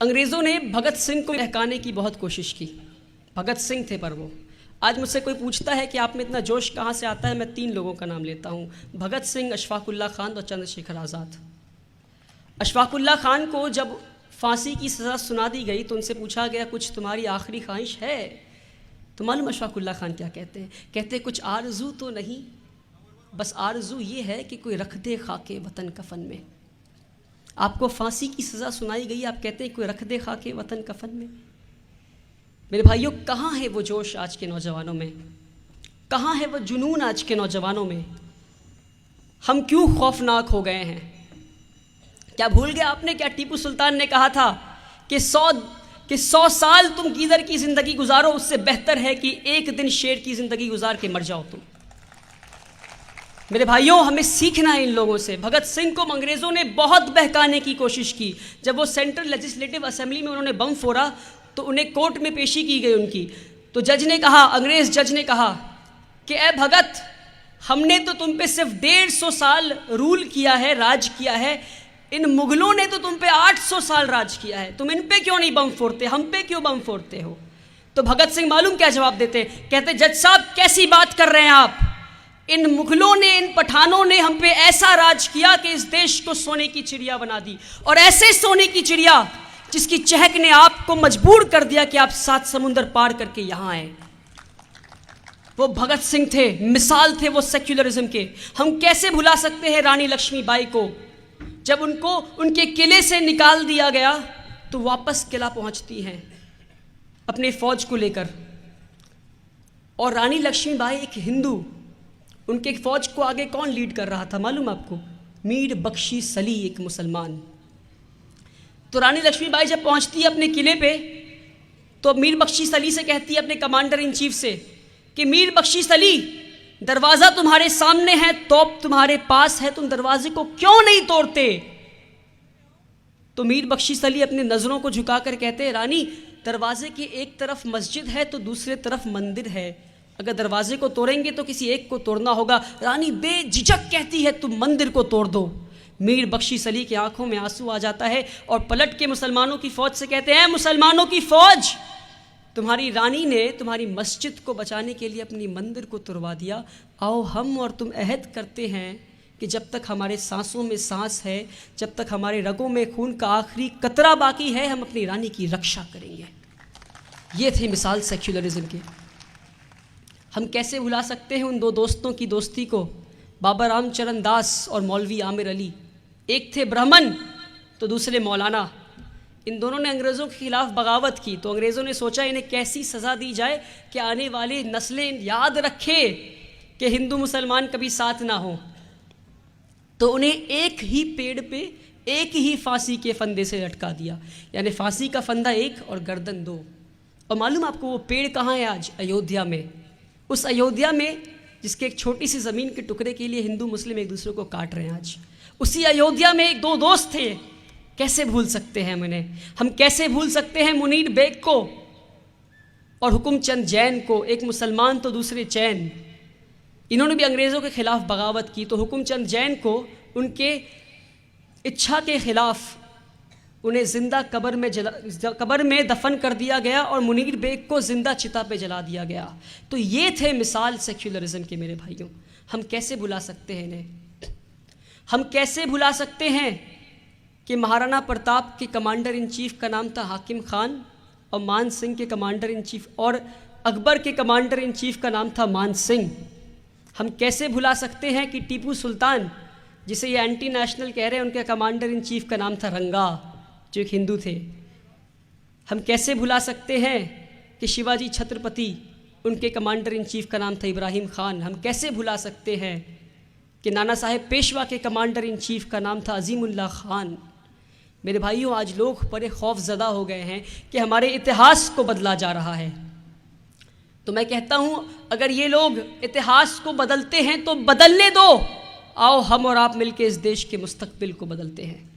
अंग्रेज़ों ने भगत सिंह को बहकाने की बहुत कोशिश की। भगत सिंह थे पर वो। आज मुझसे कोई पूछता है कि आप में इतना जोश कहाँ से आता है, मैं 3 लोगों का नाम लेता हूँ, भगत सिंह, अशफाकुल्ला खान और चंद्रशेखर आज़ाद। अशफाकुल्ला खान को जब फांसी की सज़ा सुना दी गई तो उनसे पूछा गया कुछ तुम्हारी आखिरी ख्वाहिश है? तो मालूम अशफाकुल्ला खान क्या कहते हैं? कहते कुछ आरज़ू तो नहीं, बस आरज़ू ये है कि कोई रख दे खाके वतन कफन में। आपको फांसी की सज़ा सुनाई गई, आप कहते हैं कोई रख दे खाके वतन कफन में। मेरे भाइयों, कहाँ है वो जोश आज के नौजवानों में? कहाँ है वो जुनून आज के नौजवानों में? हम क्यों खौफनाक हो गए हैं? क्या भूल गए आपने? क्या टीपू सुल्तान ने कहा था कि 100 साल तुम गीदड़ की ज़िंदगी गुजारो, उससे बेहतर है कि एक दिन शेर की ज़िंदगी गुजार के मर जाओ तुम। मेरे भाइयों, हमें सीखना है इन लोगों से। भगत सिंह को अंग्रेज़ों ने बहुत बहकाने की कोशिश की। जब वो सेंट्रल लेजिस्लेटिव असेंबली में उन्होंने बम फोड़ा तो उन्हें कोर्ट में पेशी की गई उनकी। तो जज ने कहा, अंग्रेज़ जज ने कहा कि ए भगत, हमने तो तुम पे सिर्फ 150 साल रूल किया है, राज किया है, इन मुगलों ने तो तुम पे 800 साल राज किया है, तुम इन पे क्यों नहीं बम फोड़ते, हम पे क्यों बम फोड़ते हो? तो भगत सिंह मालूम क्या जवाब देते? कहते जज साहब कैसी बात कर रहे हैं आप? इन मुगलों ने, इन पठानों ने हम पे ऐसा राज किया कि इस देश को सोने की चिड़िया बना दी, और ऐसे सोने की चिड़िया जिसकी चहक ने आपको मजबूर कर दिया कि आप 7 समुंदर पार करके यहां आए। वो भगत सिंह थे, मिसाल थे वो सेक्युलरिज्म के। हम कैसे भुला सकते हैं रानी लक्ष्मीबाई को? जब उनको उनके किले से निकाल दिया गया तो वापस किला पहुंचती हैं अपने फौज को लेकर, और रानी लक्ष्मीबाई एक हिंदू, उनके फौज को आगे कौन लीड कर रहा था मालूम आपको? मीर बख्शी सली, एक मुसलमान। तो रानी लक्ष्मीबाई जब पहुंचती है अपने किले पे तो मीर बख्शी सली से कहती है अपने कमांडर इन चीफ से कि मीर बख्शी सली, दरवाज़ा तुम्हारे सामने है, तोप तुम्हारे पास है, तुम दरवाजे को क्यों नहीं तोड़ते? तो मीर बख्शी सली अपनी नज़रों को झुकाकर कहते हैं, रानी, दरवाजे की एक तरफ मस्जिद है तो दूसरे तरफ मंदिर है, अगर दरवाजे को तोड़ेंगे तो किसी एक को तोड़ना होगा। रानी बेझिझक कहती है तुम मंदिर को तोड़ दो। मीर बख्शी सली की आंखों में आंसू आ जाता है और पलट के मुसलमानों की फ़ौज से कहते हैं, मुसलमानों की फ़ौज, तुम्हारी रानी ने तुम्हारी मस्जिद को बचाने के लिए अपनी मंदिर को तुड़वा दिया। आओ हम और तुम अहद करते हैं कि जब तक हमारे सांसों में सांस है, जब तक हमारे रगों में खून का आखिरी कतरा बाकी है, हम अपनी रानी की रक्षा करेंगे। ये थी मिसाल सेक्युलरिज्म की। हम कैसे भुला सकते हैं उन 2 दोस्तों की दोस्ती को, बाबा रामचरण दास और मौलवी आमिर अली। एक थे ब्राह्मण तो दूसरे मौलाना। इन दोनों ने अंग्रेज़ों के खिलाफ बगावत की, तो अंग्रेज़ों ने सोचा इन्हें कैसी सज़ा दी जाए कि आने वाली नस्लें याद रखे कि हिंदू मुसलमान कभी साथ ना हो। तो उन्हें एक ही पेड़ पे एक ही फांसी के फंदे से लटका दिया, यानी फांसी का फंदा एक और गर्दन 2। और मालूम आपको वो पेड़ कहाँ है आज? अयोध्या में। उस अयोध्या में जिसके एक छोटी सी ज़मीन के टुकड़े के लिए हिंदू मुस्लिम एक दूसरे को काट रहे हैं आज, उसी अयोध्या में एक 2 दोस्त थे। कैसे भूल सकते हैं हम इन्हें? हम कैसे भूल सकते हैं मुनीर बेग को और हुकुमचंद जैन को, एक मुसलमान तो दूसरे चैन। इन्होंने भी अंग्रेज़ों के खिलाफ बगावत की। तो हुकुमचंद जैन को उनके इच्छा के खिलाफ उन्हें ज़िंदा कब्र में दफन कर दिया गया और मुनीर बेग को ज़िंदा चिता पे जला दिया गया। तो ये थे मिसाल सेक्युलरिज्म के मेरे भाइयों। हम कैसे भुला सकते हैं इन्हें? हम कैसे भुला सकते हैं कि महाराणा प्रताप के कमांडर इन चीफ का नाम था हाकिम खान, और मान सिंह के कमांडर इन चीफ, और अकबर के कमांडर इन चीफ का नाम था मान सिंह। हम कैसे भुला सकते हैं कि टीपू सुल्तान, जिसे ये एंटी नेशनल कह रहे हैं, उनके कमांडर इन चीफ का नाम था रंगा, जो एक हिंदू थे। हम कैसे भुला सकते हैं कि शिवाजी छत्रपति, उनके कमांडर इन चीफ का नाम था इब्राहिम खान। हम कैसे भुला सकते हैं कि नाना साहेब पेशवा के कमांडर इन चीफ का नाम था अजीमुल्लाह खान। मेरे भाइयों, आज लोग बड़े खौफज़दा हो गए हैं कि हमारे इतिहास को बदला जा रहा है। तो मैं कहता हूँ, अगर ये लोग इतिहास को बदलते हैं तो बदलने दो। आओ हम और आप मिलकर इस देश के मुस्तकबिल को बदलते हैं।